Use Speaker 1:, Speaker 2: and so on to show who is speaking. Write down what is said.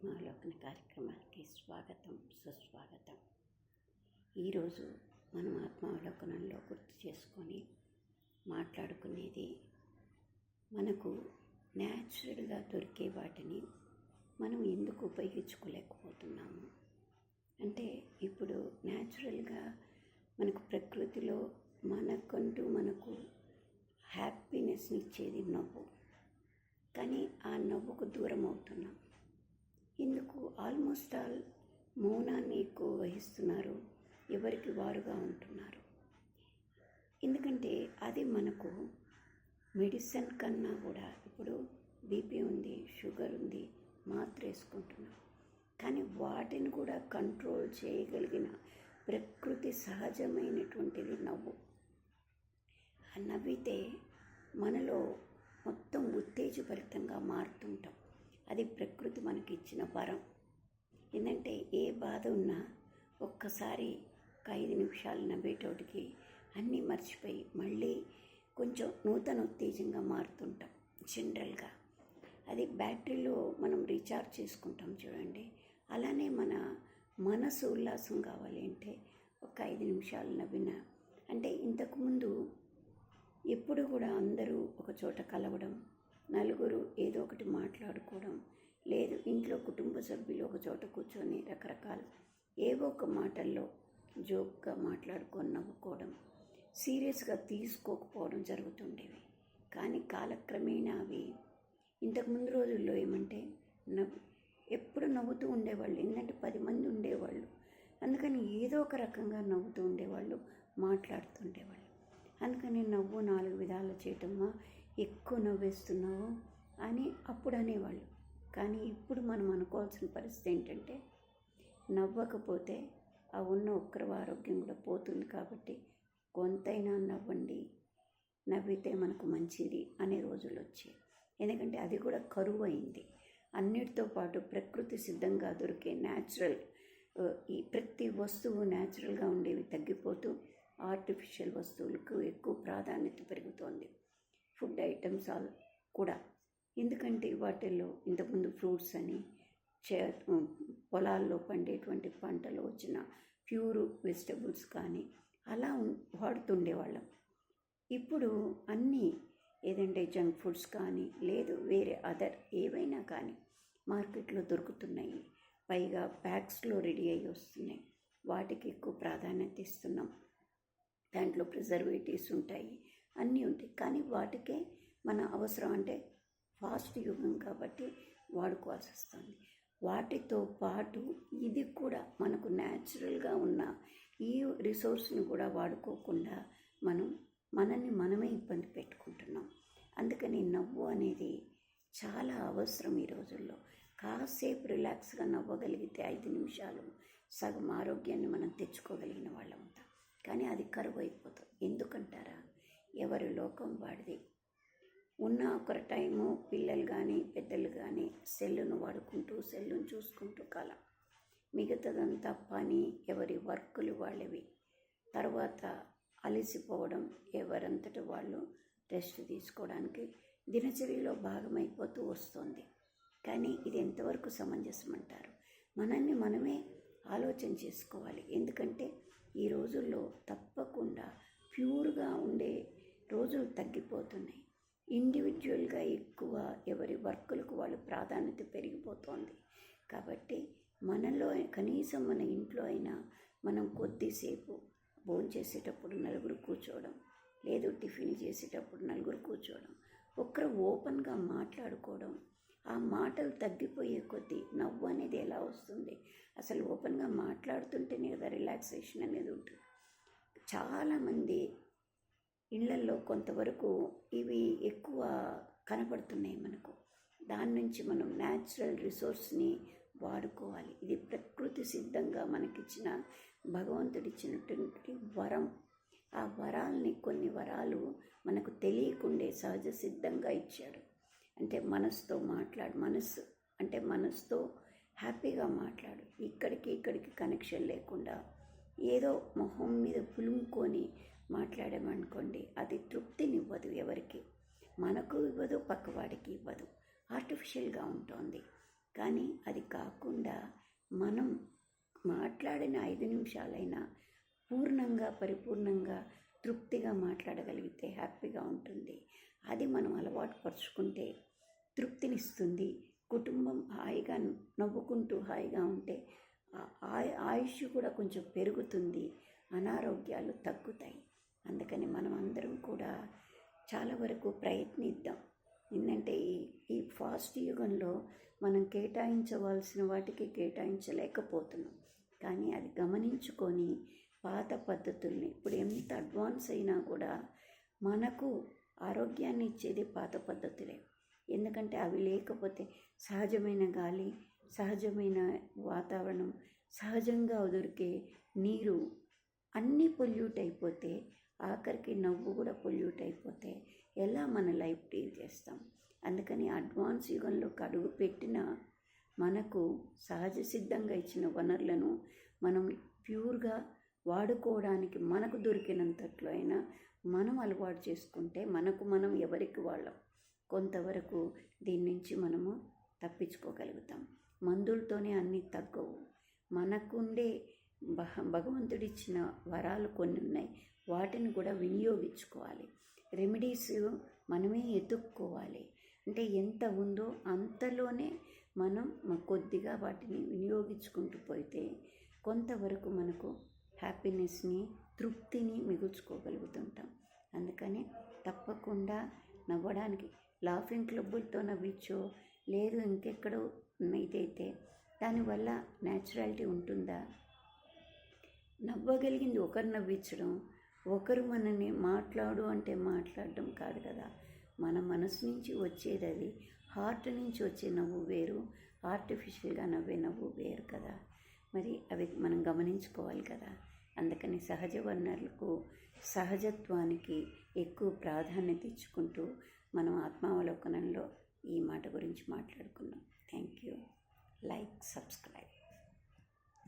Speaker 1: ఆత్మావలోకన కార్యక్రమానికి స్వాగతం, సుస్వాగతం. ఈరోజు మనం ఆత్మావలోకనంలో గుర్తు చేసుకొని మాట్లాడుకునేది మనకు న్యాచురల్గా దొరికే వాటిని మనం ఎందుకు ఉపయోగించుకోలేకపోతున్నాము అంటే, ఇప్పుడు న్యాచురల్గా మనకు ప్రకృతిలో మనకు హ్యాపీనెస్ని ఇచ్చేది నవ్వు. కానీ ఆ నవ్వుకు దూరం అవుతున్నాం. ఇందుకు ఆల్మోస్ట్ ఆల్ మౌనాన్ని ఎక్కువ వహిస్తున్నారు, ఎవరికి వారుగా ఉంటున్నారు. ఎందుకంటే అది మనకు మెడిసిన్ కన్నా కూడా, ఇప్పుడు బీపీ ఉంది, షుగర్ ఉంది, మాత్ర వేసుకుంటున్నాం. కానీ వాటిని కూడా కంట్రోల్ చేయగలిగిన ప్రకృతి సహజమైనటువంటిది నవ్వు. ఆ నవ్వితే మనలో మొత్తం ఉత్తేజభరితంగా మారుతుంటాం. అది ప్రకృతి మనకి ఇచ్చిన వరం. ఏంటంటే ఏ బాధ ఉన్నా ఒక్కసారి ఒక 5 నిమిషాలు నవ్వేటోటికి అన్నీ మర్చిపోయి మళ్ళీ కొంచెం నూతన ఉత్తేజంగా మారుతుంటాం. జనరల్గా అది బ్యాటరీలో మనం రీఛార్జ్ చేసుకుంటాం చూడండి. అలానే మన మనసు ఉల్లాసం కావాలి అంటే ఒక 5 నిమిషాలు నవ్విన అంటే, ఇంతకుముందు ఎప్పుడు కూడా అందరూ ఒక చోట కలవడం, నలుగురు ఏదో ఒకటి మాట్లాడుకోవడం, లేదు ఇంట్లో కుటుంబ సభ్యులు ఒక చోట కూర్చొని రకరకాల ఏవో ఒక మాటల్లో జోక్గా మాట్లాడుకొని నవ్వుకోవడం, సీరియస్గా తీసుకోకపోవడం జరుగుతుండేవి. కానీ కాలక్రమేణా అవి ఇంతకుముందు రోజుల్లో ఏమంటే ఎప్పుడు నవ్వుతూ ఉండేవాళ్ళు. ఏంటంటే 10 మంది ఉండేవాళ్ళు, అందుకని ఏదో ఒక రకంగా నవ్వుతూ ఉండేవాళ్ళు, మాట్లాడుతుండేవాళ్ళు. అందుకని నవ్వు 4 విధాలు చేయటమా, ఎక్కువ నవ్వేస్తున్నావు అని అప్పుడు అనేవాళ్ళు. కానీ ఇప్పుడు మనం అనుకోవాల్సిన పరిస్థితి ఏంటంటే, నవ్వకపోతే ఆ ఉన్న ఒక్కరి ఆరోగ్యం కూడా పోతుంది. కాబట్టి కొంతైనా నవ్వండి, నవ్వితే మనకు మంచిది అనే రోజులు వచ్చాయి. ఎందుకంటే అది కూడా కరువు అయింది. అన్నిటితో పాటు ప్రకృతి సిద్ధంగా దొరికే న్యాచురల్ ఈ ప్రతి వస్తువు న్యాచురల్గా ఉండేవి తగ్గిపోతూ ఆర్టిఫిషియల్ వస్తువులకు ఎక్కువ ప్రాధాన్యత పెరుగుతోంది. ఫుడ్ ఐటమ్స్ కూడా. ఎందుకంటే వాటిల్లో ఇంతకుముందు ఫ్రూట్స్ అని పొలాల్లో పండేటువంటి పంటలు వచ్చిన ప్యూర్ వెజిటబుల్స్ కానీ అలా వాడుతుండేవాళ్ళం. ఇప్పుడు అన్నీ ఏదంటే జంక్ ఫుడ్స్ కానీ, లేదు వేరే అదర్ ఏవైనా కానీ మార్కెట్లో దొరుకుతున్నాయి. పైగా ప్యాక్స్లో రెడీ అయ్యి వస్తున్నాయి. వాటికి ఎక్కువ ప్రాధాన్యత ఇస్తున్నాం. దాంట్లో ప్రిజర్వేటివ్స్ ఉంటాయి, అన్నీ ఉంటాయి. కానీ వాటికే మన అవసరం అంటే ఫాస్ట్ యుగం కాబట్టి వాడుకోవాల్సి వస్తుంది. వాటితో పాటు ఇది కూడా మనకు న్యాచురల్గా ఉన్న ఈ రిసోర్స్ని కూడా వాడుకోకుండా మనల్ని మనమే ఇబ్బంది పెట్టుకుంటున్నాం. అందుకని నవ్వు అనేది చాలా అవసరం ఈ రోజుల్లో. కాసేపు రిలాక్స్గా నవ్వగలిగితే 5 నిమిషాలు సగం ఆరోగ్యాన్ని మనం తెచ్చుకోగలిగిన వాళ్ళంతా. కానీ అది కరువు అయిపోతుంది. ఎందుకంటారా, ఎవరి లోకం వాడిది. ఉన్న ఒక టైము పిల్లలు కానీ పెద్దలు కానీ సెల్లును వాడుకుంటూ సెల్లును చూసుకుంటూ కాలం, మిగతాదంతా పని, ఎవరి వర్కులు వాళ్ళవి. తర్వాత అలసిపోవడం, ఎవరంతటి వాళ్ళు రెస్ట్ తీసుకోవడానికి దినచర్యలో భాగమైపోతూ వస్తుంది. కానీ ఇది ఎంతవరకు సమంజసం అంటారు? మనల్ని మనమే ఆలోచన చేసుకోవాలి. ఎందుకంటే ఈ రోజుల్లో తప్పకుండా ప్యూర్గా ఉండే రోజులు తగ్గిపోతున్నాయి. ఇండివిజువల్గా ఎక్కువ ఎవరి వర్కులకు వాళ్ళు ప్రాధాన్యత పెరిగిపోతోంది. కాబట్టి మనలో కనీసం మన ఇంట్లో అయినా మనం కొద్దిసేపు భోంచేసేటప్పుడు నలుగురు కూర్చోవడం, లేదు టిఫిన్ చేసేటప్పుడు నలుగురు కూర్చోవడం, ఒక్కరు ఓపెన్గా మాట్లాడుకోవడం. ఆ మాటలు తగ్గిపోయే కొద్దీ నవ్వు అనేది ఎలా వస్తుంది? అసలు ఓపెన్గా మాట్లాడుతుంటేనే కదా రిలాక్సేషన్ అనేది ఉంటుంది. చాలామంది ఇళ్లల్లో కొంతవరకు ఇవి ఎక్కువ కనపడుతున్నాయి మనకు. దాని నుంచి మనం న్యాచురల్ రిసోర్స్ని వాడుకోవాలి. ఇది ప్రకృతి సిద్ధంగా మనకిచ్చిన, భగవంతుడిచ్చినటువంటి వరం. ఆ వరాల్ని, కొన్ని వరాలు మనకు తెలియకుండే సహజ సిద్ధంగా ఇచ్చాడు. అంటే మనసుతో మాట్లాడు, మనసుతో హ్యాపీగా మాట్లాడు. ఇక్కడికి కనెక్షన్ లేకుండా ఏదో మొహం మీద పులుముకొని మాట్లాడామనుకోండి, అది తృప్తినివ్వదు ఎవరికి. మనకు ఇవ్వదు, పక్కవాడికి ఇవ్వదు. ఆర్టిఫిషియల్గా ఉంటుంది. కానీ అది కాకుండా మనం మాట్లాడిన 5 నిమిషాలైనా పూర్ణంగా, పరిపూర్ణంగా, తృప్తిగా మాట్లాడగలిగితే హ్యాపీగా ఉంటుంది. అది మనం అలవాటు పరుచుకుంటే తృప్తినిస్తుంది. కుటుంబం హాయిగా నవ్వుకుంటూ హాయిగా ఉంటే ఆయుష్ కూడా కొంచెం పెరుగుతుంది, అనారోగ్యాలు తగ్గుతాయి. అందుకని మనం అందరం కూడా చాలా వరకు ప్రయత్నిద్దాం. ఏంటంటే ఈ ఫాస్ట్ యుగంలో మనం కేటాయించవలసిన వాటికి కేటాయించలేకపోతున్నాం. కానీ అది గమనించుకొని పాత పద్ధతుల్ని, ఇప్పుడు ఎంత అడ్వాన్స్ అయినా కూడా మనకు ఆరోగ్యాన్ని ఇచ్చేది పాత పద్ధతులే. ఎందుకంటే అవి లేకపోతే సహజమైన గాలి, సహజమైన వాతావరణం, సహజంగా దొరికే నీరు అన్నీ పొల్యూట్ అయిపోతే, ఆఖరికి నవ్వు కూడా పొల్యూట్ అయిపోతే ఎలా మన లైఫ్ డీల్ చేస్తాం? అందుకని అడ్వాన్స్ యుగంలో అడుగు పెట్టిన మనకు సహజ సిద్ధంగా ఇచ్చిన వనరులను మనం ప్యూర్గా వాడుకోవడానికి మనకు దొరికినంతట్లో అయినా మనం అలవాటు చేసుకుంటే మనం ఎవరికి వాళ్ళం కొంతవరకు దీని నుంచి మనము తప్పించుకోగలుగుతాం. మందులతోనే అన్నీ తగ్గవు. మనకుండే భగవంతుడిచ్చిన వరాలు కొన్ని ఉన్నాయి, వాటిని కూడా వినియోగించుకోవాలి. రెమెడీస్ మనమే ఎత్తుక్కోవాలి. అంటే ఎంత ఉందో అంతలోనే మనం కొద్దిగా వాటిని వినియోగించుకుంటూ పోతే కొంతవరకు మనకు హ్యాపీనెస్ని, తృప్తిని మిగుల్చుకోగలుగుతుంటాం. అందుకని తప్పకుండా నవ్వడానికి లాఫింగ్ క్లబ్బులతో నవ్వించో లేదు ఇంకెక్కడో ఇదైతే దానివల్ల న్యాచురాలిటీ ఉంటుందా? నవ్వగలిగింది ఒకరు నవ్వించడం, ఒకరు మనని మాట్లాడు అంటే మాట్లాడడం కాదు కదా. మన మనసు నుంచి వచ్చేది అది, హార్ట్ నుంచి వచ్చే నవ్వు వేరు, ఆర్టిఫిషియల్గా నవ్వే నవ్వు వేరు కదా. మరి అవి మనం గమనించుకోవాలి కదా. అందుకని సహజ వనరులకు, సహజత్వానికి ఎక్కువ ప్రాధాన్యత ఇచ్చుకుంటూ మనం ఆత్మావలోకనంలో ఈ మాట గురించి మాట్లాడుకున్నాం. Thank you. Like, subscribe.